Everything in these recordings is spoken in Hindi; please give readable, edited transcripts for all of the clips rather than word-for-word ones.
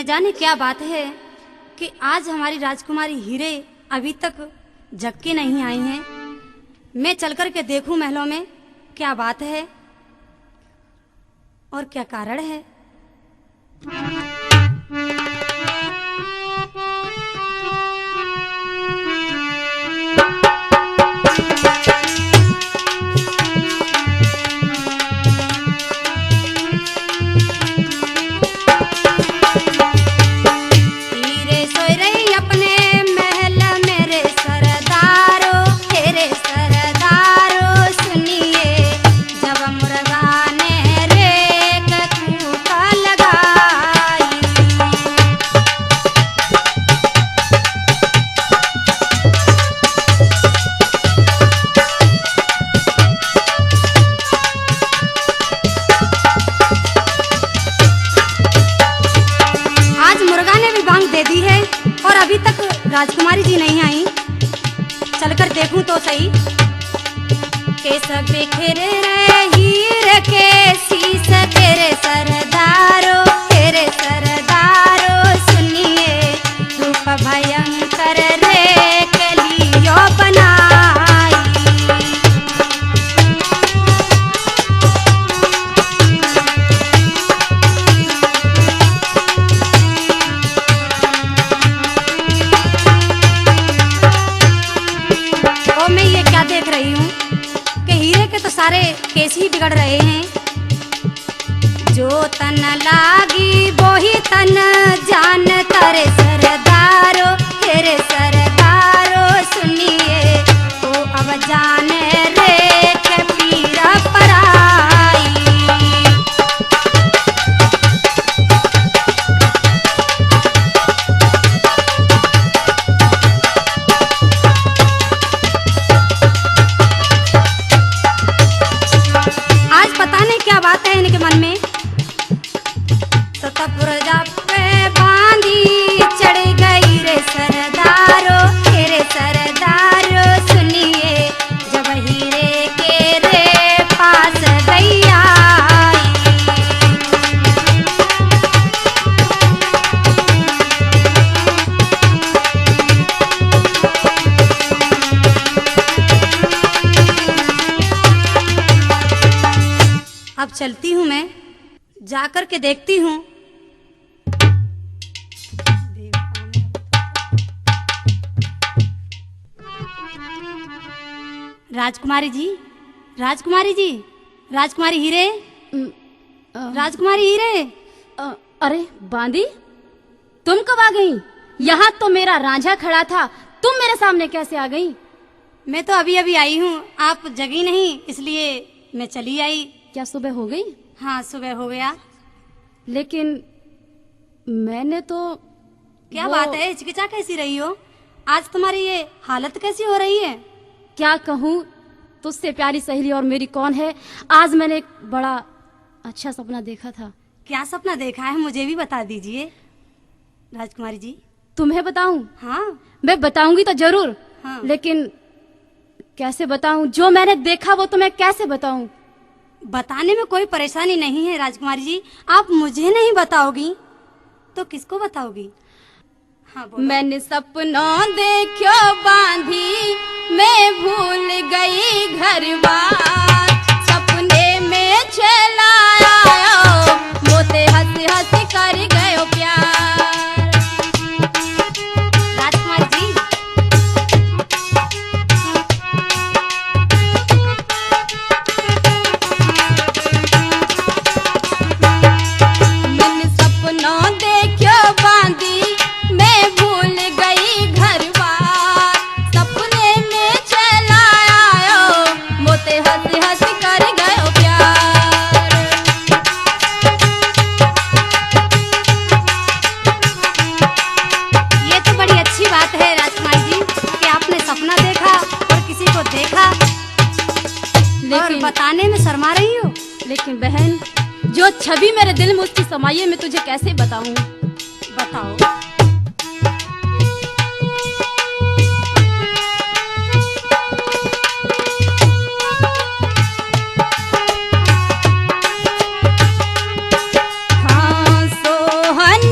जाने क्या बात है कि आज हमारी राजकुमारी हीरे अभी तक जग के नहीं आई हैं। मैं चल कर के देखूं महलों में क्या बात है और क्या कारण है। राजकुमारी जी नहीं आई, चलकर देखूं तो सही। के सब बिखरे रहे हीरे के शीश तेरे सरदारो सुनिए रूप भयंकर रे के लियो बनाई। मैं ये क्या देख रही हूँ कि हीरे के तो सारे केस ही बिगड़ रहे हैं। जो तन लागी वो ही तन जान तेरे सरदारो सुनिए तो अब जाने रे के पीरा पराई। पता नहीं क्या बात है इनके मन में। सतपुरजा पे बांधी चढ़ गई रे सरदारो सुनिए जब हीरे के रे पास गैया। अब चलती हूँ मैं, जाकर के देखती हूँ। राजकुमारी जी, राजकुमारी हीरे, राजकुमारी हीरे। अरे बांदी, तुम कब आ गई? यहाँ तो मेरा रांझा खड़ा था, तुम मेरे सामने कैसे आ गई? मैं तो अभी अभी आई हूँ, आप जगी नहीं इसलिए मैं चली आई। क्या सुबह हो गई? हाँ सुबह हो गया। लेकिन मैंने तो क्या बात है, हिचकिचा कैसी रही हो? आज तुम्हारी ये हालत कैसी हो रही है? क्या कहूँ, तुझसे प्यारी सहेली और मेरी कौन है। आज मैंने एक बड़ा अच्छा सपना देखा था। क्या सपना देखा है, मुझे भी बता दीजिए राजकुमारी जी। तुम्हें बताऊं? हाँ मैं बताऊंगी तो जरूर। हाँ। लेकिन कैसे बताऊं? जो मैंने देखा वो तो मैं कैसे बताऊं? बताने में कोई परेशानी नहीं है राजकुमारी जी, आप मुझे नहीं बताओगी तो किसको बताओगी? हाँ बोलो। मैंने सपनों देखो बांधी मैं भूल गई घर बार, सपने में चलाया मोते हंसी हंसी कर गयो प्यार। राजकुमारी जी बताने में शर्मा रही हो। लेकिन बहन, जो छवि मेरे दिल में उसकी समाई है, मैं तुझे कैसे बताऊं? बताओ। हाँ सोहन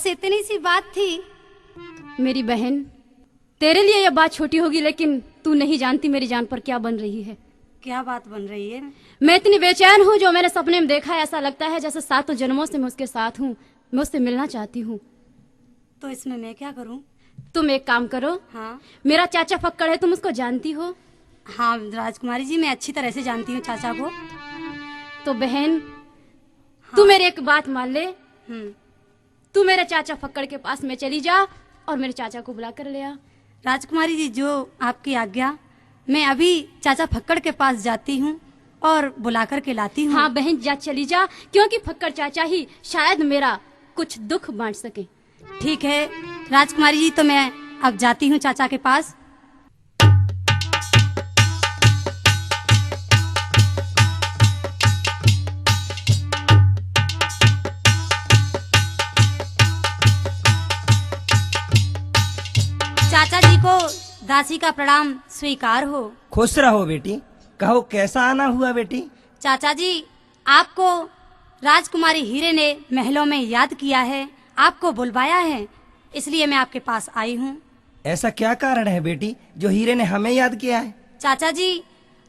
बस इतनी सी बात थी। मेरी बहन, तेरे लिए यह बात छोटी होगी, लेकिन तू नहीं जानती मेरी जान पर क्या बन रही है। क्या बात बन रही है? मैं इतनी बेचैन हूँ, जो मैंने सपने में देखा है ऐसा लगता है जैसे 7 जन्मों से मैं उसके साथ हूँ। मैं उससे मिलना चाहती हूँ। तो इसमें मैं क्या करूं? तुम एक काम करो। हाँ मेरा चाचा फक्कड़ है, तुम उसको जानती हो? हाँ राजकुमारी जी, मैं अच्छी तरह से जानती हूँ चाचा को। तो बहन, तू मेरी एक बात मान ले। तू मेरे चाचा फक्कड़ के पास में चली जा और मेरे चाचा को बुला कर ले आ। राजकुमारी जी, जो आपकी आज्ञा। मैं अभी चाचा फक्कड़ के पास जाती हूँ और बुला कर के लाती हूँ। हाँ बहन, जा, चली जा, क्योंकि फक्कड़ चाचा ही शायद मेरा कुछ दुख बांट सके। ठीक है राजकुमारी जी, तो मैं अब जाती हूँ चाचा के पास। चाचा जी को दासी का प्रणाम स्वीकार हो। खुश रहो बेटी। कहो कैसा आना हुआ बेटी? चाचा जी, आपको राजकुमारी हीरे ने महलों में याद किया है, आपको बुलवाया है, इसलिए मैं आपके पास आई हूँ। ऐसा क्या कारण है बेटी जो हीरे ने हमें याद किया है? चाचा जी,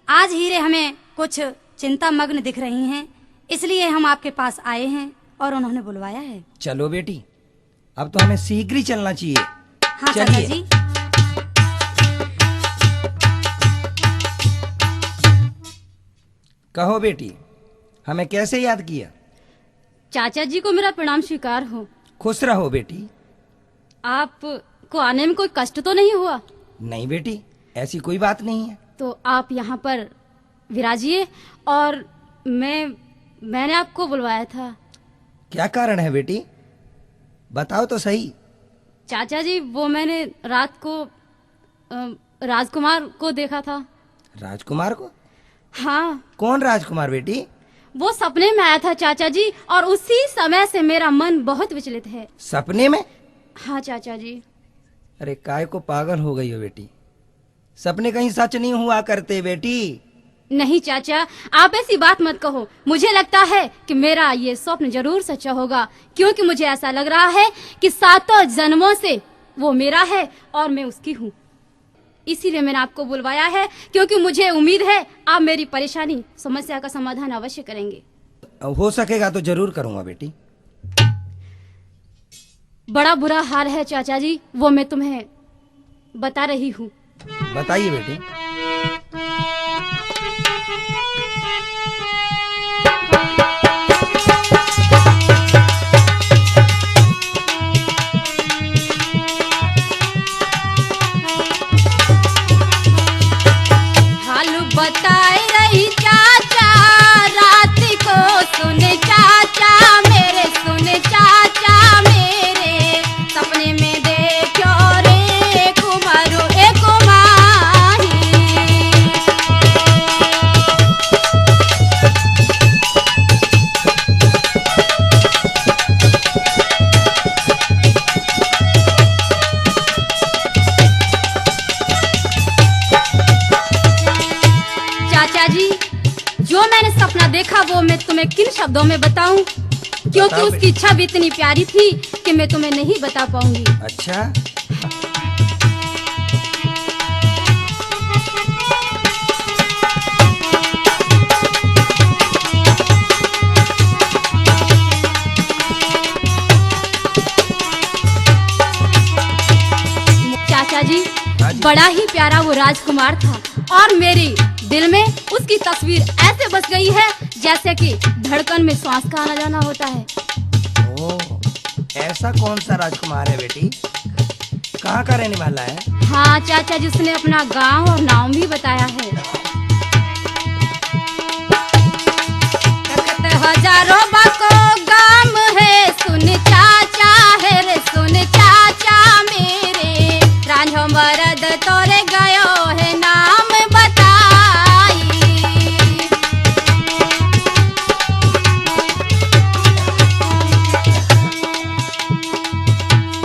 आज हीरे हमें कुछ चिंता मग्न दिख रही हैं, इसलिए हम आपके पास आए हैं और उन्होंने बुलवाया है। चलो बेटी, अब तो हमें शीघ्र ही चलना चाहिए। हाँ चाचा चलिए। जी। कहो बेटी, हमें कैसे याद किया? चाचा जी को मेरा प्रणाम स्वीकार हो। खुश रहो बेटी। आपको आने में कोई कष्ट तो नहीं हुआ? नहीं बेटी, ऐसी कोई बात नहीं है। तो आप यहाँ पर विराजिए, और मैंने आपको बुलवाया था। क्या कारण है बेटी, बताओ तो सही। चाचा जी, वो मैंने रात को राजकुमार को देखा था। राजकुमार को? हाँ, कौन राजकुमार बेटी? वो सपने में आया था चाचा जी, और उसी समय से मेरा मन बहुत विचलित है। सपने में? हाँ चाचा जी। अरे काय को पागल हो गई हो बेटी, सपने कहीं सच नहीं हुआ करते बेटी। नहीं चाचा, आप ऐसी बात मत कहो। मुझे लगता है कि मेरा ये स्वप्न जरूर सच्चा होगा, क्योंकि मुझे ऐसा लग रहा है कि 7 जन्मों से वो मेरा है और मैं उसकी हूँ। इसीलिए मैंने आपको बुलवाया है, क्योंकि मुझे उम्मीद है आप मेरी परेशानी, समस्या का समाधान अवश्य करेंगे। हो सकेगा तो जरूर करूंगा बेटी। बड़ा बुरा हाल है चाचा जी, वो मैं तुम्हें बता रही हूँ। बताइए बेटी। हाल बताए रही चाचा, रात को सुन चाचा मेरे, सुन चाचा मेरे, सपने में देखो रे कुमारो ए कुमारी। चाचा जी, जो मैंने सपना देखा वो मैं तुम्हें किन शब्दों में बताऊं, क्योंकि बता उसकी इच्छा भी इतनी प्यारी थी कि मैं तुम्हें नहीं बता पाऊंगी। अच्छा, चाचा जी, हाँ जी। बड़ा ही प्यारा वो राजकुमार था, और मेरी दिल में उसकी तस्वीर ऐसे बस गई है जैसे कि धड़कन में श्वास का आना जाना होता है। ओ, ऐसा कौन सा राजकुमार है बेटी? कहाँ का रहने वाला है? हाँ चाचा जी, उसने अपना गांव और नाम भी बताया है। तख्त हजारों बाको गाम है, सुन चाचा है रे, सुन चाचा मेरे, रांझो मरद तोरे गयो है नाम बताई।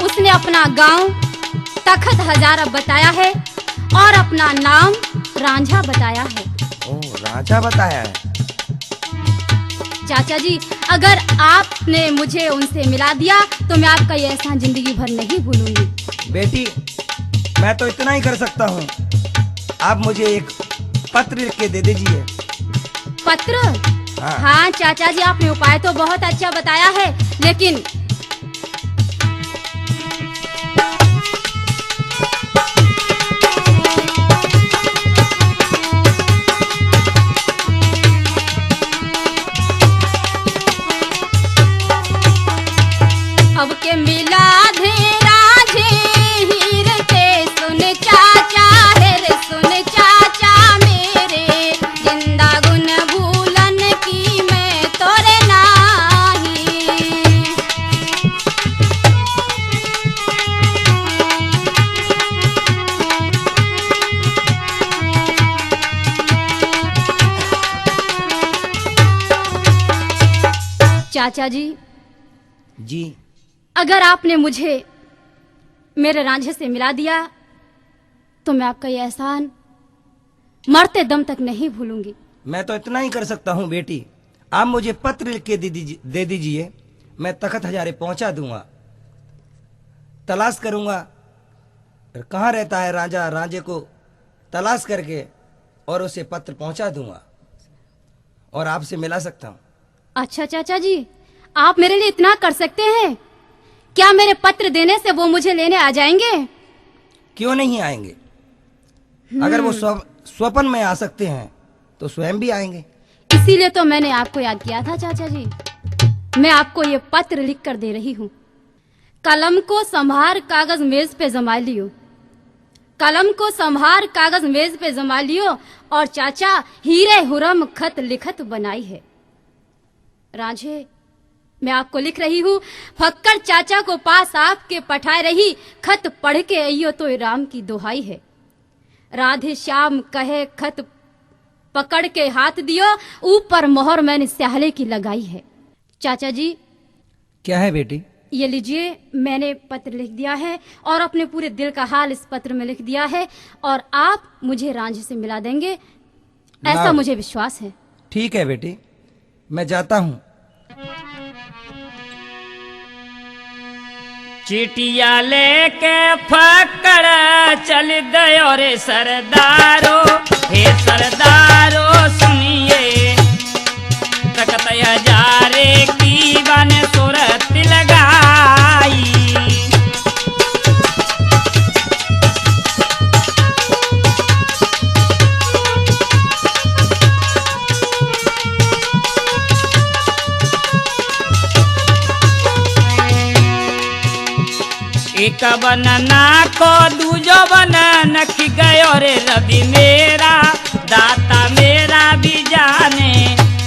उसने अपना गांव तख्त हजारा बताया है और अपना नाम रांझा बताया है। ओ, राजा बताया है। चाचा जी, अगर आपने मुझे उनसे मिला दिया तो मैं आपका ये एहसान जिंदगी भर नहीं भूलूंगी। बेटी, मैं तो इतना ही कर सकता हूँ। आप मुझे एक पत्र लिख के दे दीजिए। पत्र? हाँ। हाँ चाचा जी, आपने उपाय तो बहुत अच्छा बताया है, लेकिन अब के मिला दे राधे हीर के, सुन चाचा है रे, सुन चाचा मेरे, जिंदा गुन भूलन की मैं तोरे नाही। चाचा जी, जी। अगर आपने मुझे मेरे रांझे से मिला दिया तो मैं आपका यह एहसान मरते दम तक नहीं भूलूंगी। मैं तो इतना ही कर सकता हूँ बेटी। आप मुझे पत्र लिख के दे दीजिए। मैं तखत हजारे पहुंचा दूंगा। तलाश करूंगा कहाँ रहता है राजा, राजे को तलाश करके और उसे पत्र पहुंचा दूंगा और आपसे मिला सकता हूँ। अच्छा चाचा जी, आप मेरे लिए इतना कर सकते हैं? क्या मेरे पत्र देने से वो मुझे लेने आ जाएंगे? क्यों नहीं आएंगे? अगर वो स्वप्न में आ सकते हैं तो स्वयं भी आएंगे। इसीलिए तो मैंने आपको याद किया था चाचा जी। मैं आपको ये पत्र लिख कर दे रही हूँ। कलम को संभार कागज मेज पे जमा लियो, कलम को संभार कागज मेज पे जमा लियो, और चाचा हीरे हुरम खत लिखत बनाई है। रांझे, मैं आपको लिख रही हूँ, फक्कर चाचा को पास आपके पठाए रही, खत पढ़ के अइयो तो राम की दुहाई है। राधे श्याम कहे खत पकड़ के हाथ दियो, ऊपर मोहर मैंने स्याहले की लगाई है। चाचा जी, क्या है बेटी? ये लीजिए, मैंने पत्र लिख दिया है और अपने पूरे दिल का हाल इस पत्र में लिख दिया है, और आप मुझे रांझे से मिला देंगे, ऐसा मुझे विश्वास है। ठीक है बेटी, मैं जाता हूँ। चिटिया लेके फक्कड़ चल गयो रे सरदारो, हे सरदारो सुनिए, तखत हजारे की बन सूरत लगाई। एक बनना को दूजो बनन की गयो रे रवि मेरा, दाता मेरा भी जाने,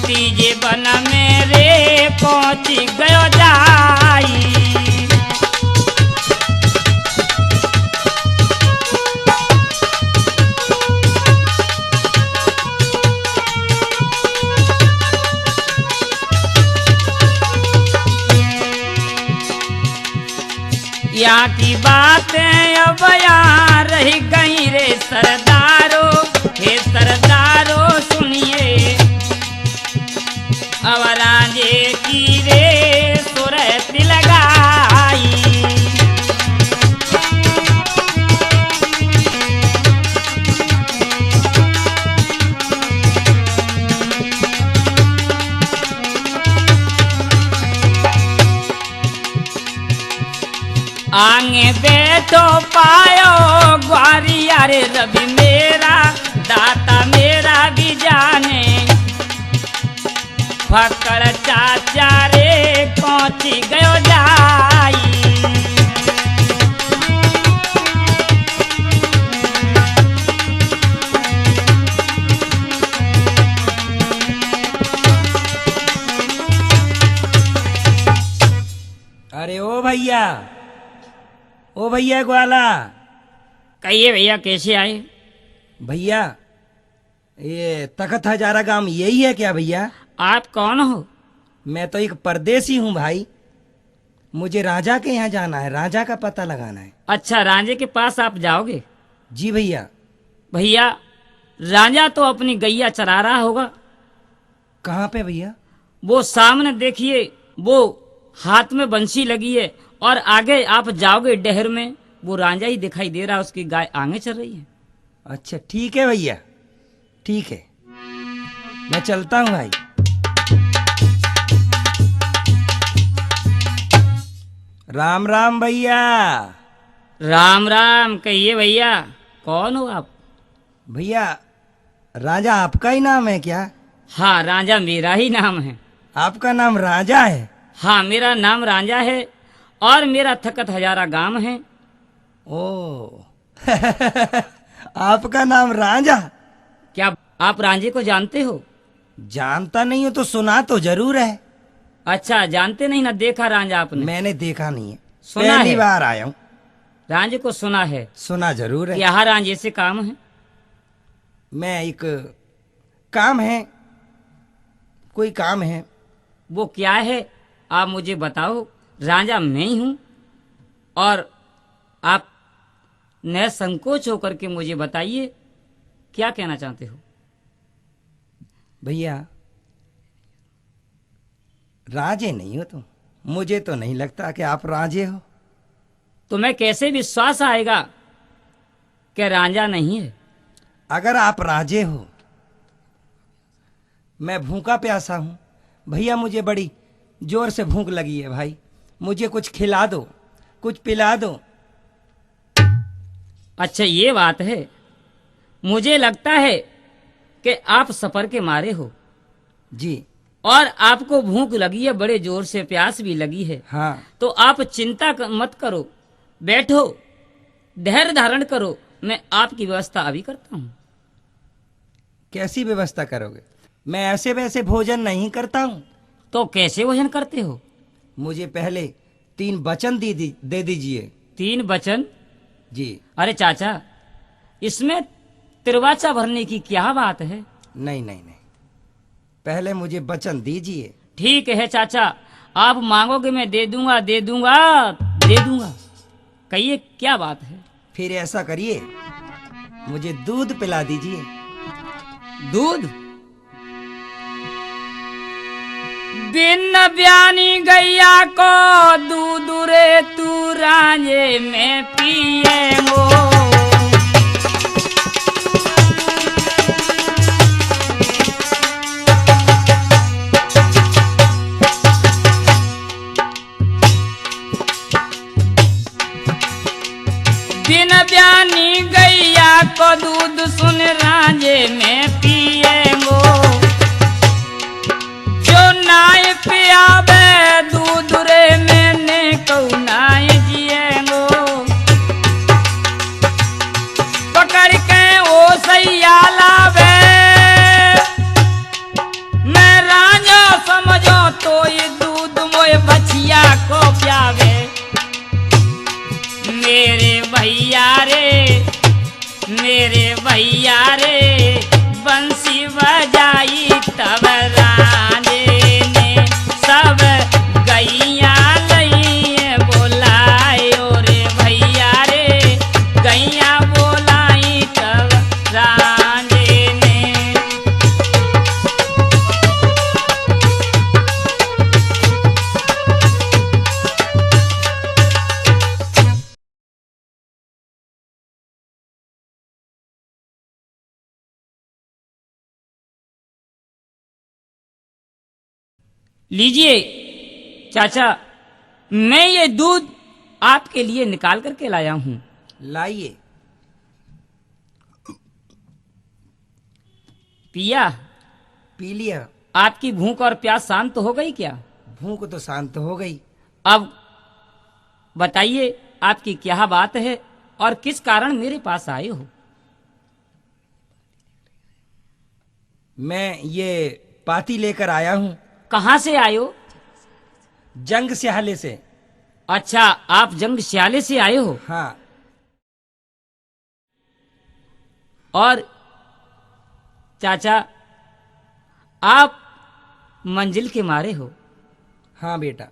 तीजे बन मेरे पहुँच गयो जाई। यहाँ की बातें अब यहाँ रह गई रे सरदारो, हे सरदारो सुनिए, अब रांझे की रे सूरत लगाई। आगे बैठो पायो ग्वारिया रे रवि मेरा, दाता मेरा भी जाने, फक्कड़ चाचा रे पहुँची गयो जाई। अरे ओ भैया, ओ भैया ग्वाला। कहिए भैया, कैसे आए? भैया, ये तखत हजारा गांव यही है क्या भैया? आप कौन हो? मैं तो एक परदेसी हूँ भाई। मुझे राजा के यहाँ जाना है, राजा का पता लगाना है। अच्छा, रांझे के पास आप जाओगे? जी भैया। भैया, राजा तो अपनी गैया चरा रहा होगा। कहाँ पे भैया? वो सामने देखिए, वो हाथ में बंसी लगी है और आगे आप जाओगे डहर में, वो रांझा ही दिखाई दे रहा है, उसकी गाय आगे चल रही है। अच्छा ठीक है भैया, ठीक है, मैं चलता हूँ भाई। राम राम भैया। राम राम, कहिए भैया, कौन हो आप? भैया राजा आपका ही नाम है क्या? हाँ, रांझा मेरा ही नाम है। आपका नाम राजा है? हाँ, मेरा नाम रांझा है और मेरा थकत हजारा गांव है। ओ आपका नाम राजा? क्या आप रांझे को जानते हो? जानता नहीं हो तो सुना तो जरूर है। अच्छा, जानते नहीं ना, देखा रांझा आपने? मैंने देखा नहीं है, सुना पहली है। बार आया हूँ। रांझे को सुना है? सुना जरूर है। यहाँ रांझे से काम है? मैं एक काम है, कोई काम है। वो क्या है आप मुझे बताओ। रांझा मैं ही हूँ और आप न संकोच होकर के मुझे बताइए क्या कहना चाहते हो। भैया राजे नहीं हो तुम, मुझे तो नहीं लगता कि आप राजे हो। तुम्हें कैसे विश्वास आएगा कि रांझा नहीं है? अगर आप राजे हो, मैं भूखा प्यासा हूं भैया, मुझे बड़ी जोर से भूख लगी है भाई, मुझे कुछ खिला दो, कुछ पिला दो। अच्छा, ये बात है। मुझे लगता है कि आप सफर के मारे हो जी। और आपको भूख लगी है, बड़े जोर से प्यास भी लगी है। हाँ तो आप चिंता मत करो, बैठो, धैर्य धारण करो, मैं आपकी व्यवस्था अभी करता हूँ। कैसी व्यवस्था करोगे? मैं ऐसे वैसे भोजन नहीं करता हूँ। तो कैसे भोजन करते हो? मुझे पहले 3 वचन दे दीजिए। 3 वचन? जी। अरे चाचा, इसमें तिरवाचा भरने की क्या बात है? नहीं नहीं नहीं, पहले मुझे वचन दीजिए। ठीक है चाचा, आप मांगोगे मैं दे दूंगा, दे दूंगा, दे दूंगा। कहिए क्या बात है? फिर ऐसा करिए, मुझे दूध पिला दीजिए। दूध? बिन ब्यानी गैया को दूध रे तू रांझे में पिएगो। बिन ब्यानी गैया को दूध सुन रांझे में पिएगो। जो नाय पियावे दूध रे मैंने कहू नाय जिएगो। पकड़ के ओ सैया लावे, मैं रांझा समझो तो ये दूध मोए बछिया को प्यावे। मेरे भैया रे, मेरे भैया रे, बंसी बजाई तब रांझे ने सब गैया लई बोलाई। रे भैया रे, गैया बोलाई तब रांझे ने। लीजिए चाचा, मैं ये दूध आपके लिए निकाल करके लाया हूँ। लाइए। पिया? पी लिया। आपकी भूख और प्यास शांत हो गई क्या? भूख तो शांत हो गई। अब बताइए आपकी क्या बात है और किस कारण मेरे पास आए हो? मैं ये पाती लेकर आया हूँ। कहाँ से आए हो? जंग स्याले से। अच्छा, आप जंग स्याले से आए हो? हाँ। और चाचा, आप मंजिल के मारे हो? हाँ बेटा।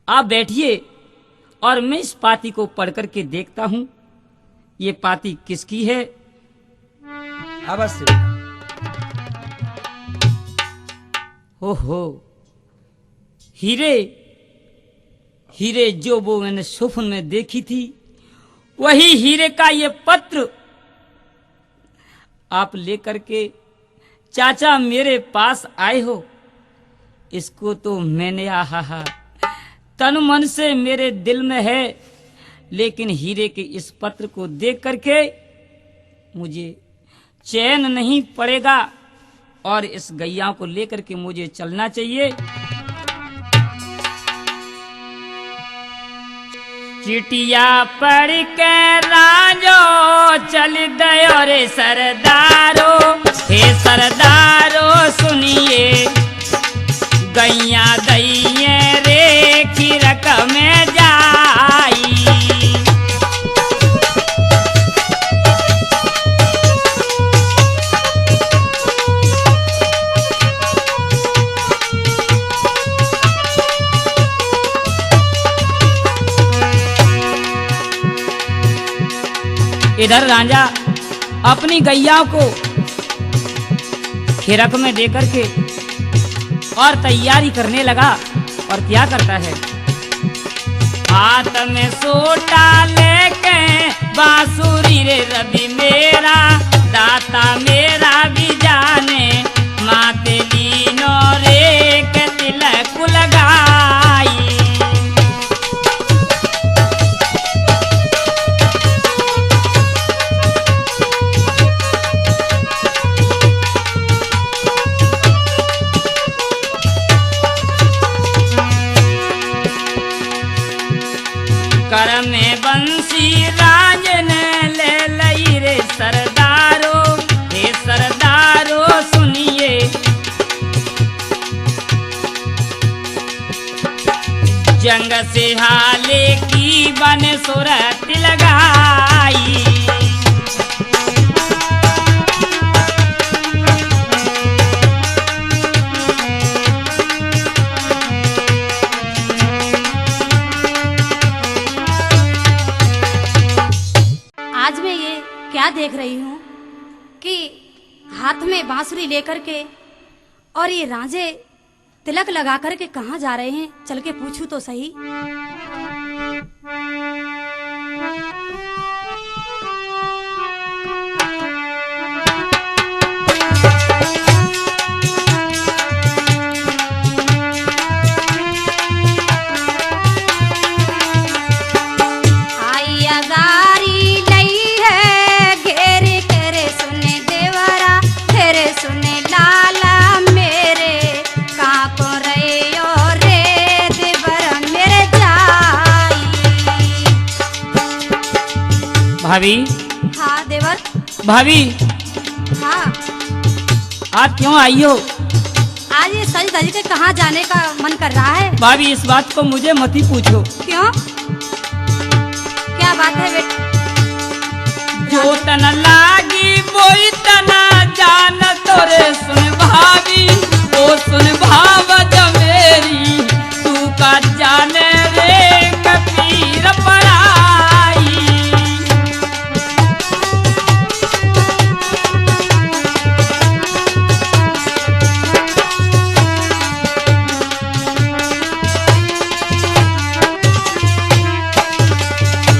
आप बैठिए और मैं इस पाती को पढ़ करके देखता हूं ये पाती किसकी है। अवश्य बेटा। हो, हीरे हीरे जो वो मैंने स्वप्न में देखी थी, वही हीरे का ये पत्र आप लेकर के चाचा मेरे पास आए हो। इसको तो मैंने आहा तन मन से मेरे दिल में है, लेकिन हीरे के इस पत्र को देख करके मुझे चैन नहीं पड़ेगा और इस गैया को लेकर के मुझे चलना चाहिए। चिटिया पढ़ के राजो चल गयो रे सरदारो, हे सरदारो सुनिए गैया दैये रे खीरक में जाई। इधर राजा अपनी गैया को खिरक में देकर के और तैयारी करने लगा। और क्या करता है, हाथ में सोटा लेके बांसुरी रे रवि मेरा दाता मेरा भी जाने, माते लीनो रे के तिलक लगाई। कर में बंसी राजन ले लई रे सरदारो, हे सरदारो सुनिए जंग से हाले की बन सूरत लगाई। आज मैं ये क्या देख रही हूँ कि हाथ में बांसुरी लेकर के और ये रांझे तिलक लगा कर के कहाँ जा रहे हैं, चल के पूछूं तो सही। भाभी। हाँ देवर। भाभी हाँ आप क्यों आई हो? आज ये सज धज के कहाँ जाने का मन कर रहा है? भाभी इस बात को मुझे मत ही पूछो। क्यों, क्या बात है बेटा? जो तना लागी वही तना जान तोरे सुन भाभी, ओ सुन भावज मेरी तू का जाने रे कबीर पराई।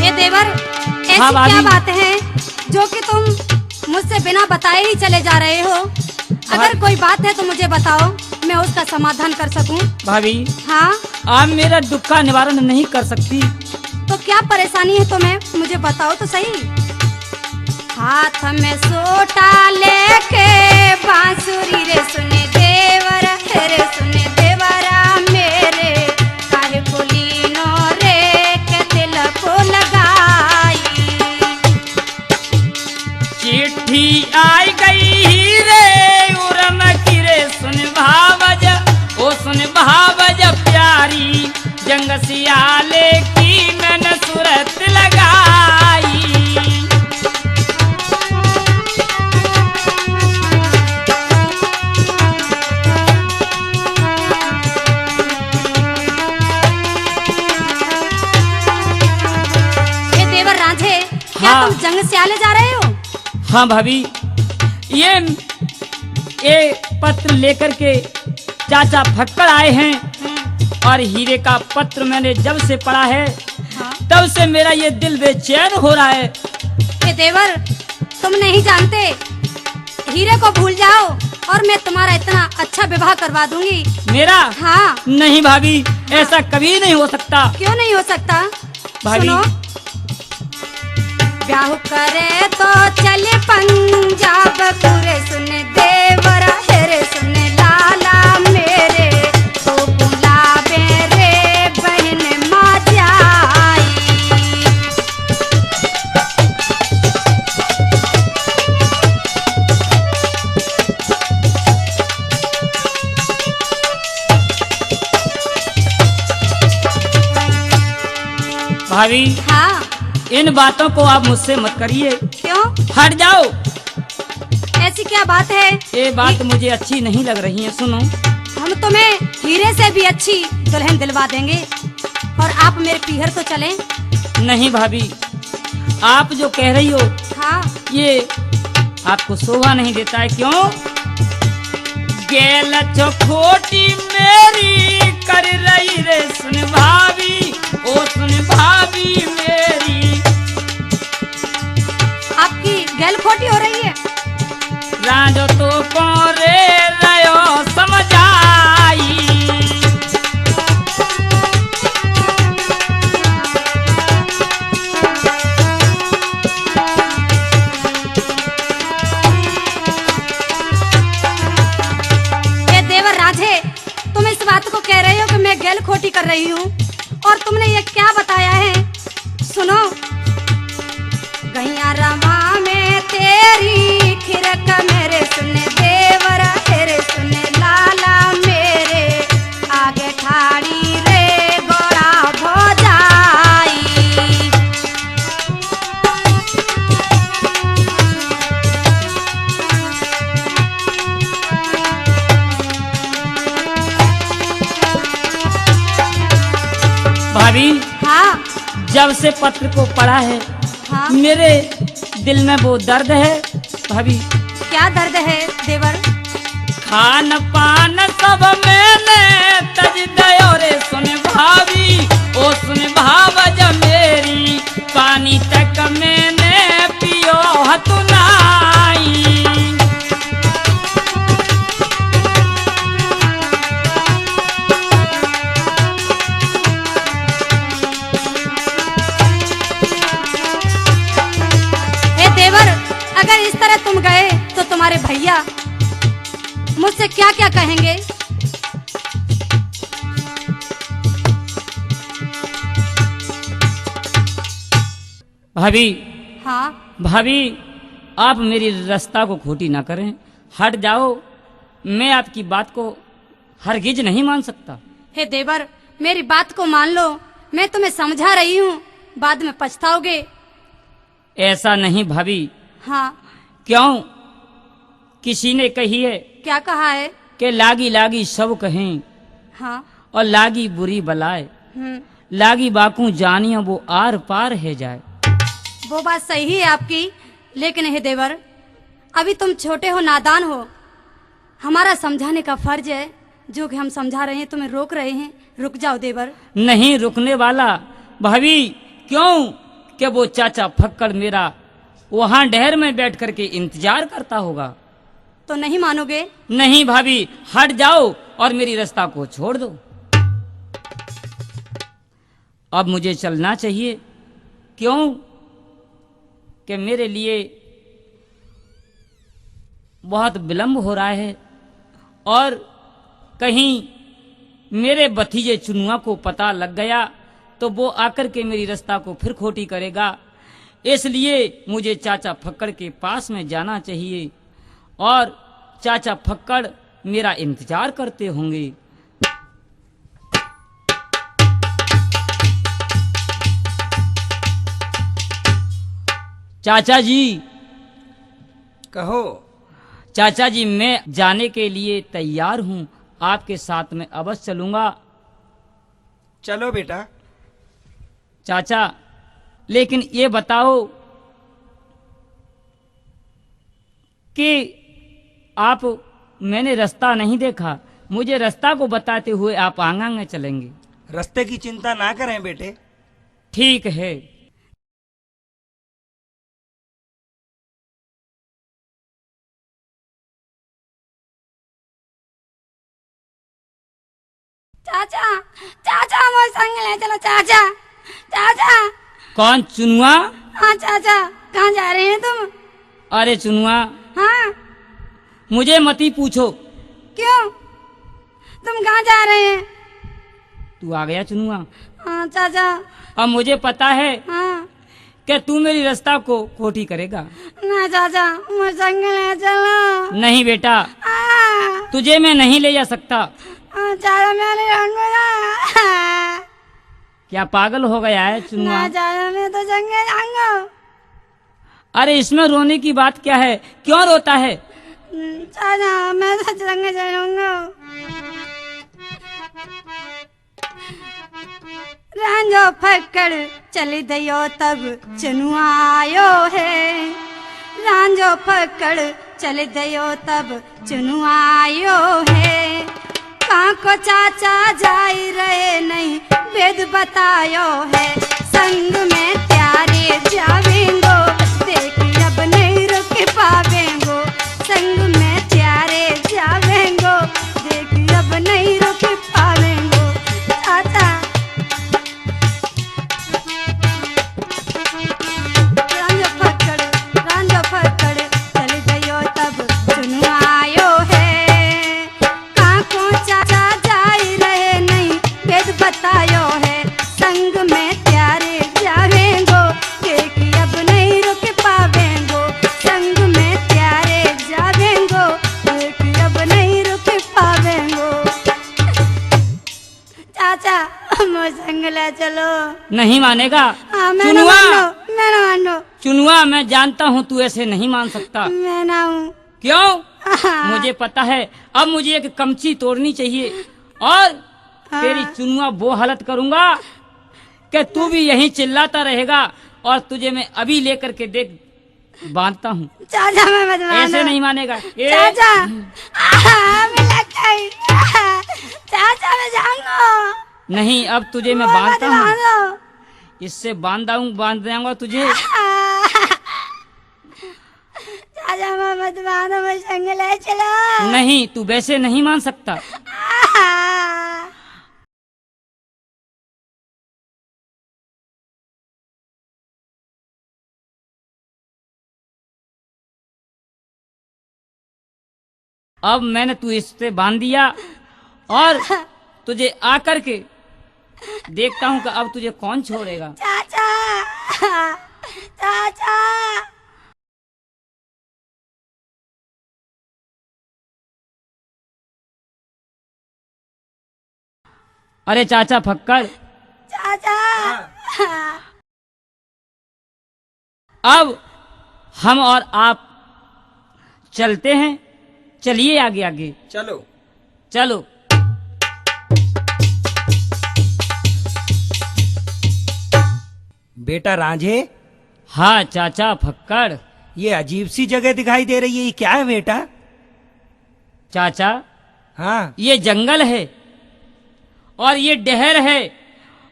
ये देवर ऐसी हाँ, क्या बात है जो कि तुम मुझसे बिना बताए ही चले जा रहे हो? अगर कोई बात है तो मुझे बताओ, मैं उसका समाधान कर सकूं। भाभी हाँ आप मेरा दुख का निवारण नहीं कर सकती। तो क्या परेशानी है तुम्हें, मुझे बताओ तो सही। हाथ में सोटा लेके बांसुरी रे सुने देवर, रे सुने देवरा मेरे काहे को लीनो रे के तिलक को लगाई। चिट्ठी आई गई रे उरम की रे सुन भावज, ओ सुन भावज प्यारी जंग सियाले की मैंने सूरत लगाई। ये देवर रांझे, क्या हाँ। तुम जंग से आले जा रहे हो? हाँ भाभी, ये पत्र लेकर के चाचा फक्कड़ आए हैं और हीरे का पत्र मैंने जब से पढ़ा है हाँ। तब से मेरा ये दिल बेचैन हो रहा है। हे देवर, तुम नहीं जानते, हीरे को भूल जाओ और मैं तुम्हारा इतना अच्छा विवाह करवा दूंगी। मेरा? हाँ। नहीं भाभी, ऐसा कभी नहीं हो सकता। क्यों नहीं हो सकता? भाभी। सुनो, ब्याह करे तो चले पंजाब पूरे, सुन देवरा हेरे सुन लाला मेरे, तो बुलावे रे बहन माँ जाई। भाभी, हाँ। इन बातों को आप मुझसे मत करिए। क्यों? हट जाओ। ऐसी क्या बात है? ये बात मुझे अच्छी नहीं लग रही है। सुनो, हम तुम्हें हीरे से भी अच्छी दुल्हन दिलवा देंगे और आप मेरे पीहर तो चलें। नहीं भाभी, आप जो कह रही हो हाँ। ये आपको शोभा नहीं देता है। क्यों? गेल खोटी मेरी कर रही रे सुन भाभी, ओ सुन भाभी मेरी। आपकी गैल खोटी हो रही है। राजो तो कोरे रयो समझाई। ये देवर राधे, तुम इस बात को कह रहे हो कि मैं गैल खोटी कर रही हूँ, और तुमने ये क्या बताया है? सुनो, गैया रमा में तेरी खिरक मेरे, सुन देवरा तेरे सुन लाला मेरे, आगे ठाड़ी रे गोरा भोजाई। भाभी, हाँ। जब से पत्र को पढ़ा है हाँ। मेरे दिल में वो दर्द है। भाभी, क्या दर्द है देवर? खान पान सब मैंने तज दयो रे सुन भाभी, ओ सुन भावज मेरी, पानी तक मैंने पियो हतु नाई। हे देवर, अगर इस तरह तुम गए तो तुम्हारे भैया मुझसे क्या क्या कहेंगे? भाभी, हाँ। भाभी, आप मेरी रास्ता को खोटी ना करें। हट जाओ, मैं आपकी बात को हरगिज नहीं मान सकता। हे देवर, मेरी बात को मान लो, मैं तुम्हें समझा रही हूँ, बाद में पछताओगे। ऐसा नहीं भाभी। हाँ। क्यों? किसी ने कही है क्या कहा है? कि लागी लागी सब कहें हाँ। और लागी बुरी बलाए, लागी बाकू जानिया वो आर पार है जाए। वो बात सही है आपकी, लेकिन हे देवर, अभी तुम छोटे हो, नादान हो। हमारा समझाने का फर्ज है, जो कि हम समझा रहे हैं, तुम्हें रोक रहे हैं। रुक जाओ देवर। नहीं रुकने वाला भाभी। क्यों? कि वो चाचा फक्कड़ मेरा वहां डहर में बैठ करके इंतजार करता होगा। तो नहीं मानोगे? नहीं भाभी, हट जाओ और मेरी रास्ता को छोड़ दो। अब मुझे चलना चाहिए। क्यों? कि मेरे लिए बहुत विलंब हो रहा है और कहीं मेरे भतीजे चुनुआ को पता लग गया तो वो आकर के मेरी रास्ता को फिर खोटी करेगा। इसलिए मुझे चाचा फक्कड़ के पास में जाना चाहिए और चाचा फक्कड़ मेरा इंतजार करते होंगे। चाचा जी। कहो। चाचा जी, मैं जाने के लिए तैयार हूँ, आपके साथ में अवश्य चलूंगा। चलो बेटा। चाचा, लेकिन ये बताओ कि आप, मैंने रास्ता नहीं देखा, मुझे रास्ता को बताते हुए आप आगे चलेंगे। रास्ते की चिंता ना करें बेटे। ठीक है। चाचा, चाचा हमारे संग ले चलो चाचा। चाचा। कौन? चुनुआ? हाँ चाचा, कहाँ जा रहे हैं तुम? अरे चुनुआ, हाँ। मुझे मत ही पूछो। क्यों? तुम कहाँ जा रहे हैं? तू आ गया चुनुआ? हाँ चाचा। अब मुझे पता है हाँ। कि तू मेरी रास्ता को खोटी करेगा। ना चाचा, मुझे संग ले चलो। नहीं बेटा, हाँ। तुझे मैं नहीं ले जा सकता। चाचा मैं नहीं रहूंगा। क्या पागल हो गया है चुनुआ? ना चाचा, मैं तो संगे जाऊंगा। अरे इसमें रोने की बात क्या है? क्यों रोता है? चाचा मैं तो संगे चलूंगा। रांझो फक्कड़ चली दियो तब चनुआ आयो है। रांझो फक्कड़ चली दियो तब चनुआ आयो है। कहाँ को चाचा जाई रहे नहीं वेद बतायो है। संग में त्यारे जावेंगो देखी अब नहीं रुक पावेंगो। संग में त्यारे जावेंगो देखी अब नहीं रुक पावेंगो। चाचा रांझो फक्कड़ चली गयो तब चुनु आयो है। कहाँ को चाचा जाई रहे नहीं वेद बतायो है। संग में त्यारे जावेंगो देखी अब नहीं रुक पावेंगो। संग में त्यारे जावेंगो देखी अब नहीं रुक पावेंगो। चाचा मोर संग ले चलो। नहीं मानेगा हाँ, मैं ना चुनुआ। मानो, मैं ना मानो। चुनुआ, मैं जानता हूँ तू ऐसे नहीं मान सकता। मैं ना हूँ। क्यों? मुझे पता है। अब मुझे एक कमची तोड़नी चाहिए और तेरी चुनुआ वो हालत करूंगा कि तू भी यहीं चिल्लाता रहेगा और तुझे मैं अभी लेकर के देख बांधता हूँ। चाचा मैं मत मानो। ऐसे नहीं मानेगा। चाचा मैं लग गई। चाचा मैं जाऊंगा। नहीं, अब तुझे मैं बांधता हूँ। इससे बांध जाऊंगा तुझे। चाचा मैं मत मानो, मैं संग ले चलो। नहीं, तू वैसे नहीं मान सकता। अब मैंने तू इससे बांध दिया और तुझे आकर के देखता हूँ कि अब तुझे कौन छोड़ेगा। चाचा चाचा अरे चाचा फक्कड़, चाचा अब हम और आप चलते हैं। चलिए आगे आगे चलो चलो। बेटा रांझे, हाँ चाचा फक्कड़। ये अजीब सी जगह दिखाई दे रही है, ये क्या है बेटा? चाचा हाँ। ये जंगल है और ये डहर है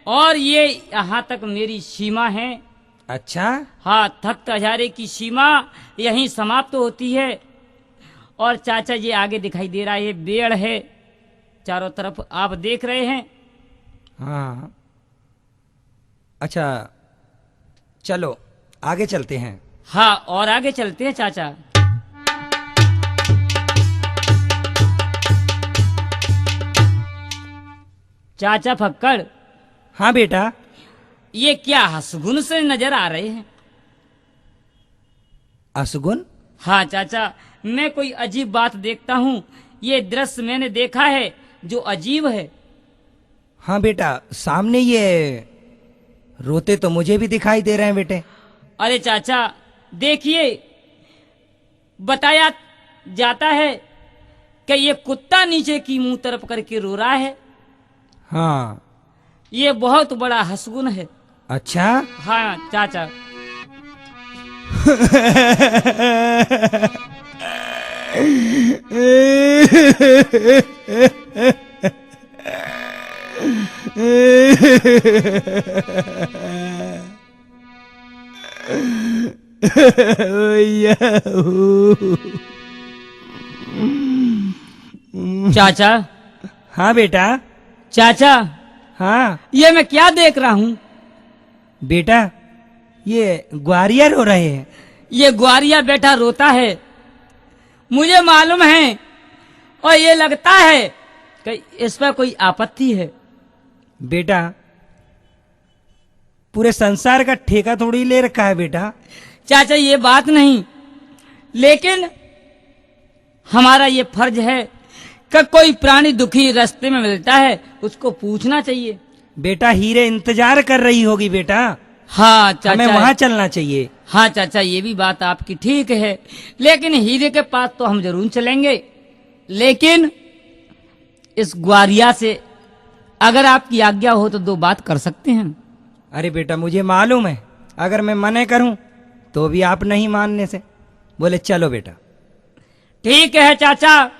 और ये यहाँ तक मेरी सीमा है। अच्छा। हाँ, तख्त हजारे की सीमा यहीं समाप्त होती है। और चाचा ये आगे दिखाई दे रहा है, ये पेड़ है चारों तरफ, आप देख रहे हैं। हाँ अच्छा, चलो आगे चलते हैं। हाँ, और आगे चलते हैं चाचा। चाचा फक्कड़। हाँ बेटा। ये क्या हसगुन से नजर आ रहे हैं? असगुन? हाँ चाचा, मैं कोई अजीब बात देखता हूँ। ये दृश्य मैंने देखा है जो अजीब है। हाँ बेटा, सामने ये रोते तो मुझे भी दिखाई दे रहे हैं बेटे। अरे चाचा देखिए, बताया जाता है कि ये कुत्ता नीचे की मुंह तरफ करके रो रहा है। हाँ। ये बहुत बड़ा हसगुन है। अच्छा। हाँ चाचा। भैया। चाचा, हाँ बेटा। चाचा, हाँ ये मैं क्या देख रहा हूँ? बेटा, ये ग्वारिया रो रहे हैं। ये ग्वारिया बेटा रोता है, मुझे मालूम है, और ये लगता है कि इस पर कोई आपत्ति है। बेटा, पूरे संसार का ठेका थोड़ी ले रखा है बेटा। चाचा, ये बात नहीं, लेकिन हमारा ये फर्ज है कि कोई प्राणी दुखी रास्ते में मिलता है उसको पूछना चाहिए। बेटा, हीरे इंतजार कर रही होगी बेटा। हाँ चाचा, हमें वहां चलना चाहिए। हाँ चाचा, ये भी बात आपकी ठीक है, लेकिन हीरे के पास तो हम जरूर चलेंगे, लेकिन इस ग्वारिया से अगर आपकी आज्ञा हो तो दो बात कर सकते हैं। अरे बेटा, मुझे मालूम है, अगर मैं मना करूं तो भी आप नहीं मानने से बोले चलो बेटा। ठीक है चाचा,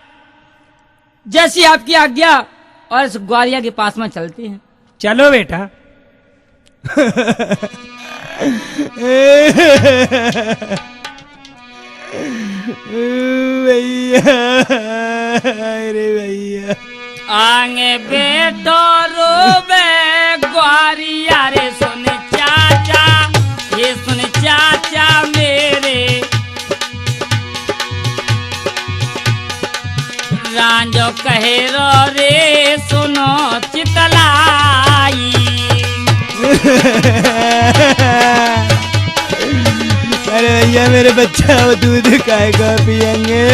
जैसी आपकी आज्ञा, और इस ग्वारिया के पास में चलते हैं। चलो बेटा। भैया, अरे भैया। आगे बेटो रोबे ग्वारिया रे, सुन चाचा, ये सुन चाचा मेरे, रांझो कहे रो रे सुनो चितलाई। अरे भैया, मेरे बच्चा वो दूध काय का पियेंगे।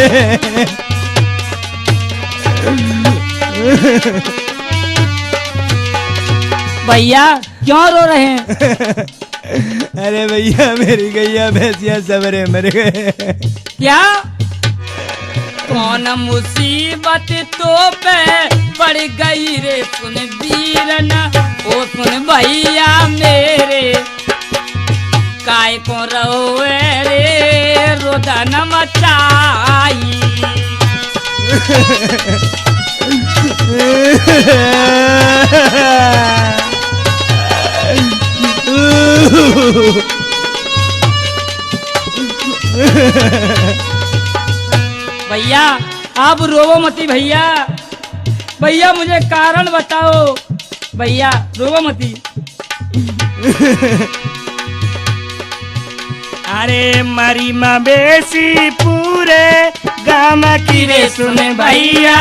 भैया क्यों रो रहे हैं? अरे भैया, मेरी गैया भैंसिया सबरे मर गए। क्या? कौन मुसीबत तो पे पड़ गई रे, सुन वीरन, ओ सुन भैया मेरे, काय को रोए रे रोदन मचाई। भैया आप रोवो मती भैया, भैया मुझे कारण बताओ, भैया रोवो मती। अरे मरी मवेशी पूरे गाम की रे, सुन भैया,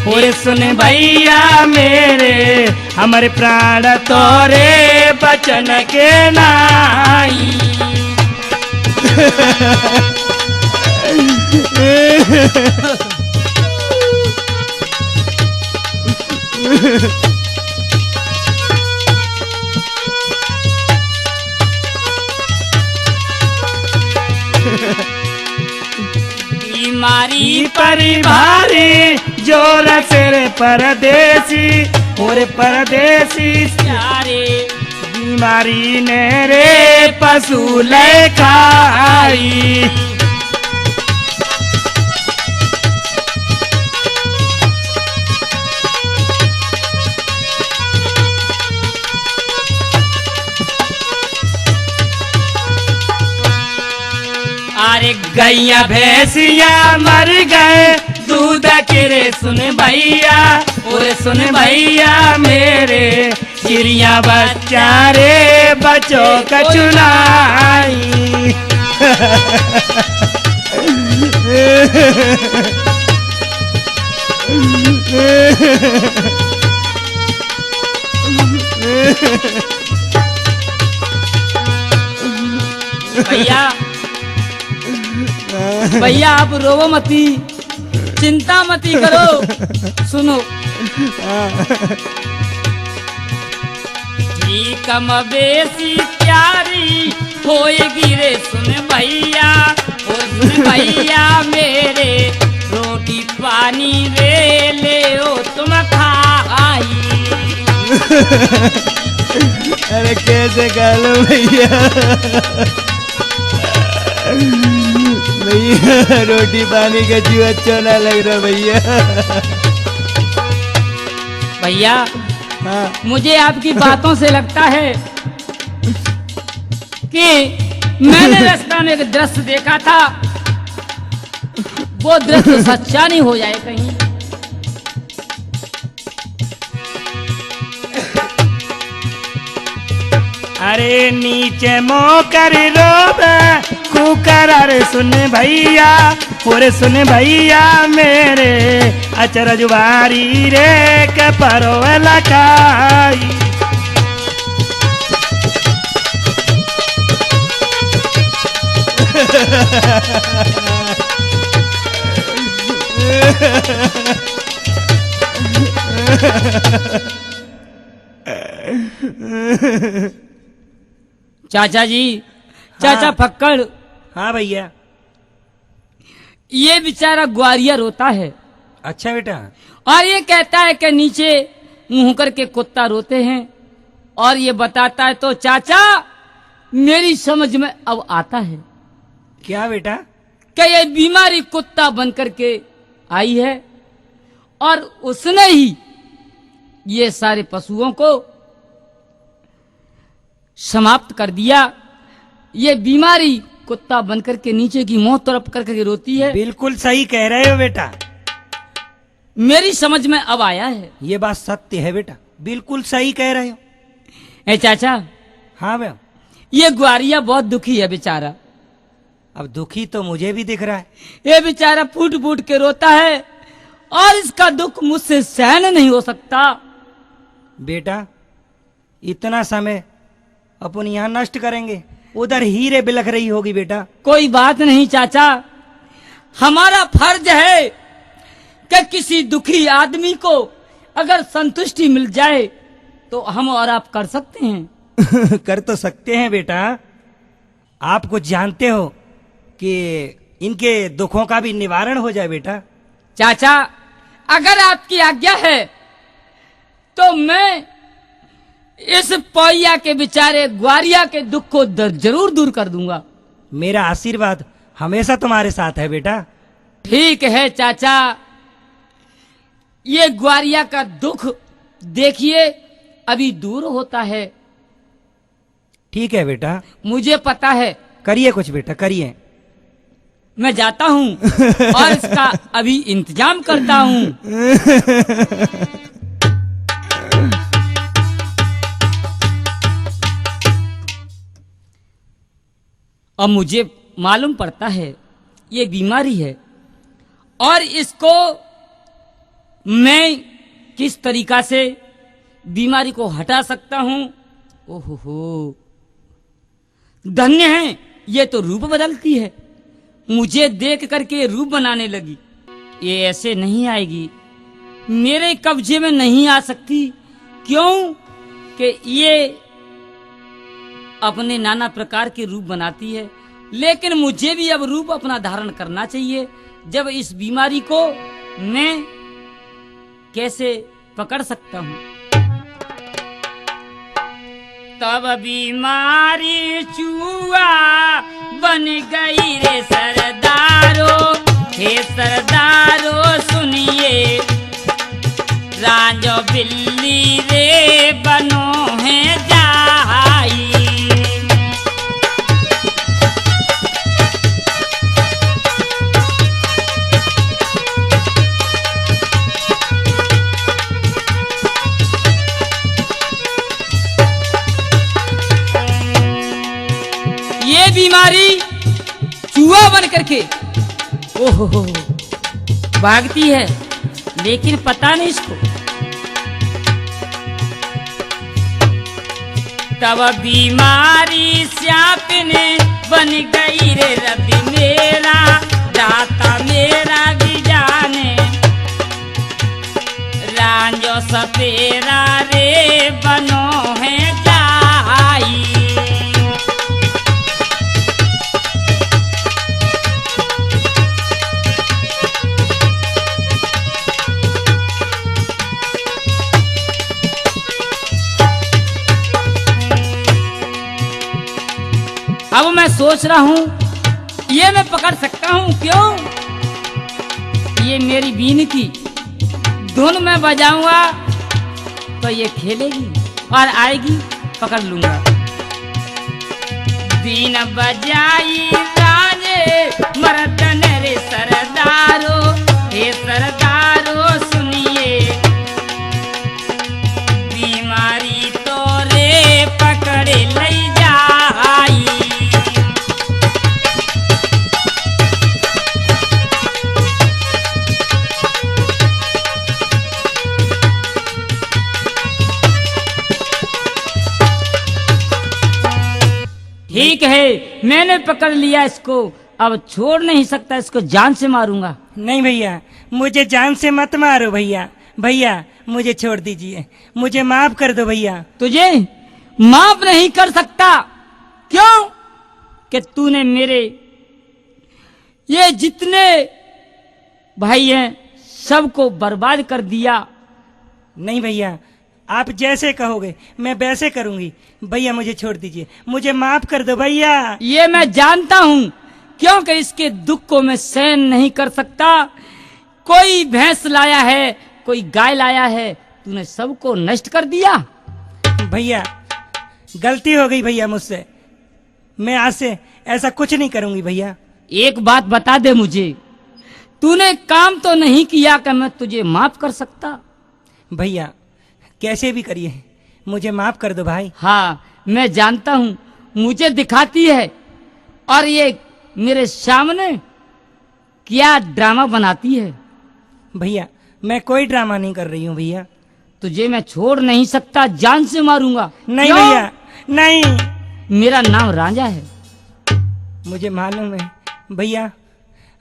और सुन भैया मेरे, हमारे प्राण तोरे बचन के नाई। बीमारी परिभारी जोर से परदेसी, और परदेसी प्यारे, बीमारी ने रे पशु ले खाई। अरे गैया भैंसिया मर गए दूध के रे, सुन भैया, और सुन भैया मेरे, चिड़िया बच्चा रे बच्चों का चुनाई। भैया, भैया आप रोवो मती, चिंता मती करो, सुनो। कम बेसी प्यारी होएगी रे, सुन भैया, ओ सुन भैया मेरे, रोटी पानी रे ले ओ तुम खाई। अरे कैसे खा लो भैया, भैया रोटी पानी का जीव अच्छा ना लग रहा भैया। भैया हाँ। मुझे आपकी बातों से लगता है कि मैंने रास्ता में एक दृश्य देखा था, वो दृश्य सच्चा नहीं हो जाए कहीं। अरे नीचे मोकर रोबे कुकर, अरे सुन भैया, और सुन भैया मेरे अचरज बारी रे के परवला काई। चाचा जी, चाचा हाँ। फक्कड़, हाँ भैया। ये बेचारा ग्वारिया रोता है अच्छा बेटा। और ये कहता है कि नीचे मुंह करके कुत्ता रोते हैं, और ये बताता है तो चाचा मेरी समझ में अब आता है क्या बेटा? कि ये बीमारी कुत्ता बन करके आई है और उसने ही ये सारे पशुओं को समाप्त कर दिया। ये बीमारी कुत्ता बनकर के नीचे की मुंह तरफ करके रोती है। बिल्कुल सही कह रहे हो बेटा, मेरी समझ में अब आया है। ये बात सत्य है बेटा, बिल्कुल सही कह रहे हो। ए चाचा, हाँ भैया। ये ग्वारिया बहुत दुखी है बेचारा। अब दुखी तो मुझे भी दिख रहा है। ये बेचारा फूट फूट के रोता है और इसका दुख मुझसे सहन नहीं हो सकता। बेटा इतना समय अपन यहाँ नष्ट करेंगे, उधर हीरे बिलख रही होगी बेटा। कोई बात नहीं चाचा, हमारा फर्ज है कि किसी दुखी आदमी को अगर संतुष्टि मिल जाए तो हम और आप कर सकते हैं। कर तो सकते हैं बेटा। आप कुछ जानते हो कि इनके दुखों का भी निवारण हो जाए बेटा। चाचा अगर आपकी आज्ञा है तो मैं इस पौया के बेचारे ग्वारिया के दुख को जरूर दूर कर दूंगा। मेरा आशीर्वाद हमेशा तुम्हारे साथ है बेटा। ठीक है चाचा, ये ग्वारिया का दुख देखिए अभी दूर होता है। ठीक है बेटा, मुझे पता है। करिए कुछ बेटा, करिए। मैं जाता हूँ और इसका अभी इंतजाम करता हूँ। अब मुझे मालूम पड़ता है ये बीमारी है और इसको मैं किस तरीका से बीमारी को हटा सकता हूँ। ओहो, धन्य है, ये तो रूप बदलती है। मुझे देख करके रूप बनाने लगी। ये ऐसे नहीं आएगी, मेरे कब्जे में नहीं आ सकती। क्यों कि ये अपने नाना प्रकार के रूप बनाती है, लेकिन मुझे भी अब रूप अपना धारण करना चाहिए। जब इस बीमारी को मैं कैसे पकड़ सकता हूँ। तब बीमारी चूहा बन गई रे सरदारो, हे सरदारो सुनिए, राजो बिल्ली रे बनो है जाई। ये बीमारी चूहा बन करके ओहो भागती है, लेकिन पता नहीं इसको। तब बीमारी श्यापने बन गई रे रवि मेरा, दाता मेरा भी जाने, रांझो सपेरा रे बनो है जाई। अब मैं सोच रहा हूं ये मैं पकड़ सकता हूं। क्यों? ये मेरी बीन की धुन मैं बजाऊंगा तो ये खेलेगी और आएगी पकड़ लूंगा। बीन बजाई राजे मर्दन रे सरदारो, हे सरदारो सुनिए, बीमारी तो रे पकड़े लई जाई। ठीक है, मैंने पकड़ लिया इसको, अब छोड़ नहीं सकता, इसको जान से मारूंगा। नहीं भैया, मुझे जान से मत मारो भैया। भैया मुझे छोड़ दीजिए, मुझे माफ कर दो भैया। तुझे माफ नहीं कर सकता, क्यों? कि तूने मेरे ये जितने भाई हैं सबको बर्बाद कर दिया। नहीं भैया, आप जैसे कहोगे मैं वैसे करूंगी। भैया मुझे छोड़ दीजिए, मुझे माफ कर दो भैया। ये मैं जानता हूँ, क्योंकि इसके दुख को मैं सहन नहीं कर सकता। कोई भैंस लाया है, कोई गाय लाया है, तूने सबको नष्ट कर दिया। भैया गलती हो गई भैया मुझसे, मैं आज से ऐसा कुछ नहीं करूंगी भैया। एक बात बता दे मुझे, तूने काम तो नहीं किया कि मैं तुझे माफ कर सकता। भैया कैसे भी करिए, मुझे माफ कर दो भाई। हाँ, मैं जानता हूँ, मुझे दिखाती है और ये मेरे सामने क्या ड्रामा बनाती है। भैया मैं कोई ड्रामा नहीं कर रही हूँ भैया। तुझे मैं छोड़ नहीं सकता, जान से मारूंगा। नहीं क्यों? भैया नहीं। मेरा नाम रांझा है। मुझे मालूम है भैया,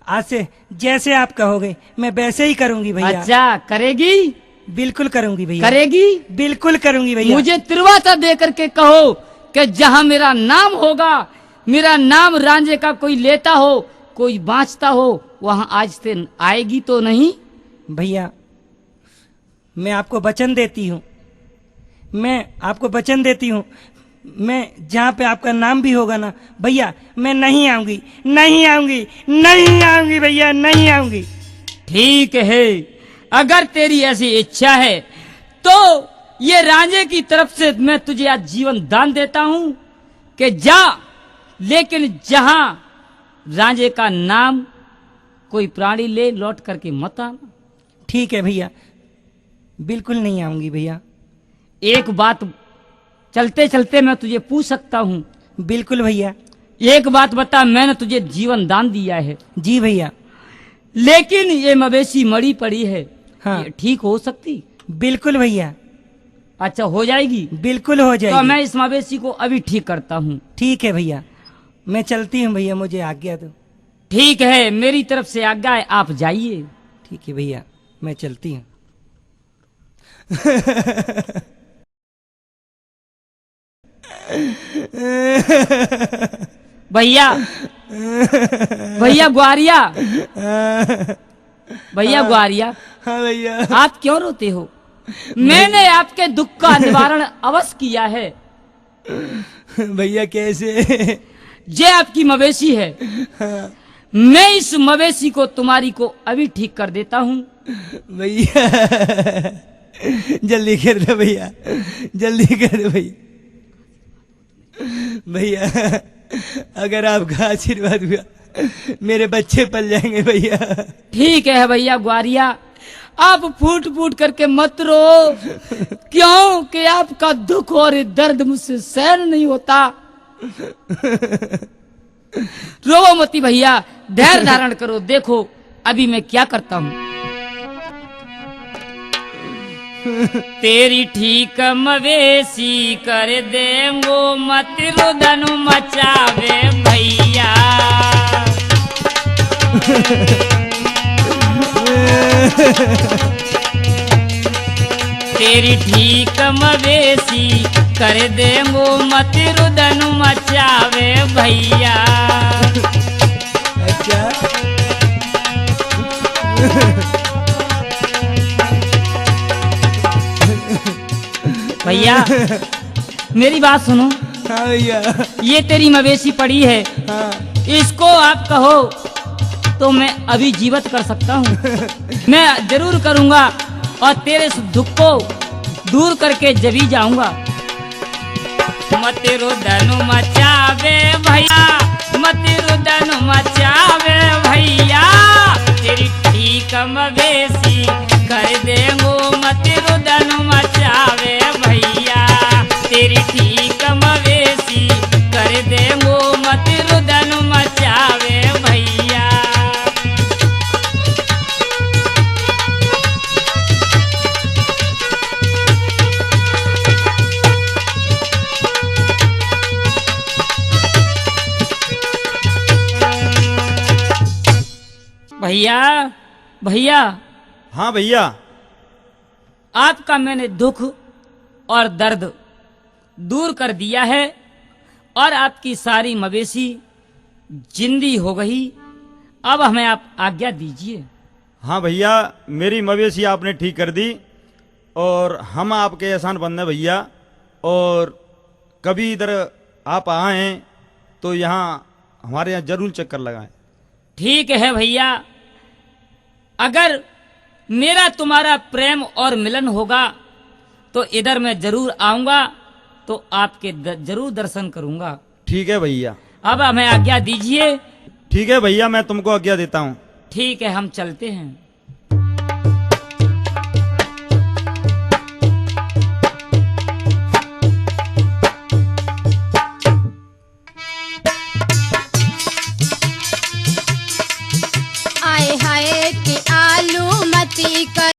आज से जैसे आप कहोगे मैं वैसे ही करूंगी भैया। अच्छा, करेगी? बिल्कुल करूंगी भैया। करेगी? बिल्कुल करूंगी भैया। मुझे तिरवाता दे करके कहो कि जहाँ मेरा नाम होगा, मेरा नाम रांझे का कोई लेता हो, कोई बाँचता हो, वहाँ आज से आएगी तो नहीं? भैया मैं आपको वचन देती हूँ, मैं आपको वचन देती हूँ, मैं जहाँ पे आपका नाम भी होगा ना भैया, मैं नहीं आऊंगी, नहीं आऊंगी, नहीं आऊंगी भैया, नहीं आऊंगी। ठीक है, अगर तेरी ऐसी इच्छा है तो ये रांझे की तरफ से मैं तुझे आज जीवन दान देता हूँ कि जा, लेकिन जहाँ रांझे का नाम कोई प्राणी ले, लौट करके मत आना। ठीक है भैया, बिल्कुल नहीं आऊंगी भैया। एक बात चलते चलते मैं तुझे पूछ सकता हूँ? बिल्कुल भैया। एक बात बता, मैंने तुझे जीवन दान दिया है। जी भैया। लेकिन ये मवेशी मरी पड़ी है, हाँ। ये ठीक हो सकती? बिल्कुल भैया। अच्छा, हो जाएगी? बिल्कुल हो जाएगी। तो मैं इस मवेशी को अभी ठीक करता हूँ। ठीक है भैया, मैं चलती हूँ भैया, मुझे आज्ञा दो। ठीक है, मेरी तरफ से आज्ञा है, आप जाइए। ठीक है भैया, मैं चलती हूँ। भैया, भैया ग्वारिया, भैया ग्वारिया, हाँ भैया। आप क्यों रोते हो? मैंने आपके दुख का निवारण अवश्य किया है। भैया कैसे? ये आपकी मवेशी है, मैं इस मवेशी को तुम्हारी को अभी ठीक कर देता हूँ। भैया जल्दी कर दो भैया, जल्दी कर दो भैया। भैया अगर आपका आशीर्वाद हुआ मेरे बच्चे पल जाएंगे भैया। ठीक है भैया ग्वारिया, आप फूट फूट करके मत रो, क्यों कि आपका दुख और दर्द मुझसे सहन नहीं होता। रो मती भैया, धैर्य धारण करो, देखो अभी मैं क्या करता हूँ। तेरी ठीक मवेशी कर देंगो, मत रुदन मचावे भैया। तेरी ठीक मवेशी कर देंगो, मत रुदन मचावे भैया। अच्छा भैया मेरी बात सुनो। हाँ भैया। ये तेरी मवेशी पड़ी है, हाँ। इसको आप कहो तो मैं अभी जीवित कर सकता हूँ। मैं जरूर करूँगा और तेरे इस दुख को दूर करके जभी जाऊंगा। मत रुदन मचावे भैया, मत रुदन मचावे भैया, तेरी ठीक मवेशी कर देंगो। मत रुदन मचावे भैया, तेरी ठीक मवेशी कर देंगो। मत रुदन मचावे भैया। भैया भैया, हाँ भैया। आपका मैंने दुख और दर्द दूर कर दिया है और आपकी सारी मवेशी जिंदी हो गई। अब हमें आप आज्ञा दीजिए। हाँ भैया, मेरी मवेशी आपने ठीक कर दी और हम आपके एहसान बंद हैं भैया। और कभी इधर आप आए तो यहाँ हमारे यहाँ जरूर चक्कर लगाएं। ठीक है भैया, अगर मेरा तुम्हारा प्रेम और मिलन होगा तो इधर मैं जरूर आऊंगा, तो आपके जरूर दर्शन करूंगा। ठीक है भैया। अब हमें आज्ञा दीजिए। ठीक है भैया, मैं तुमको आज्ञा देता हूँ। ठीक है, हम चलते हैं।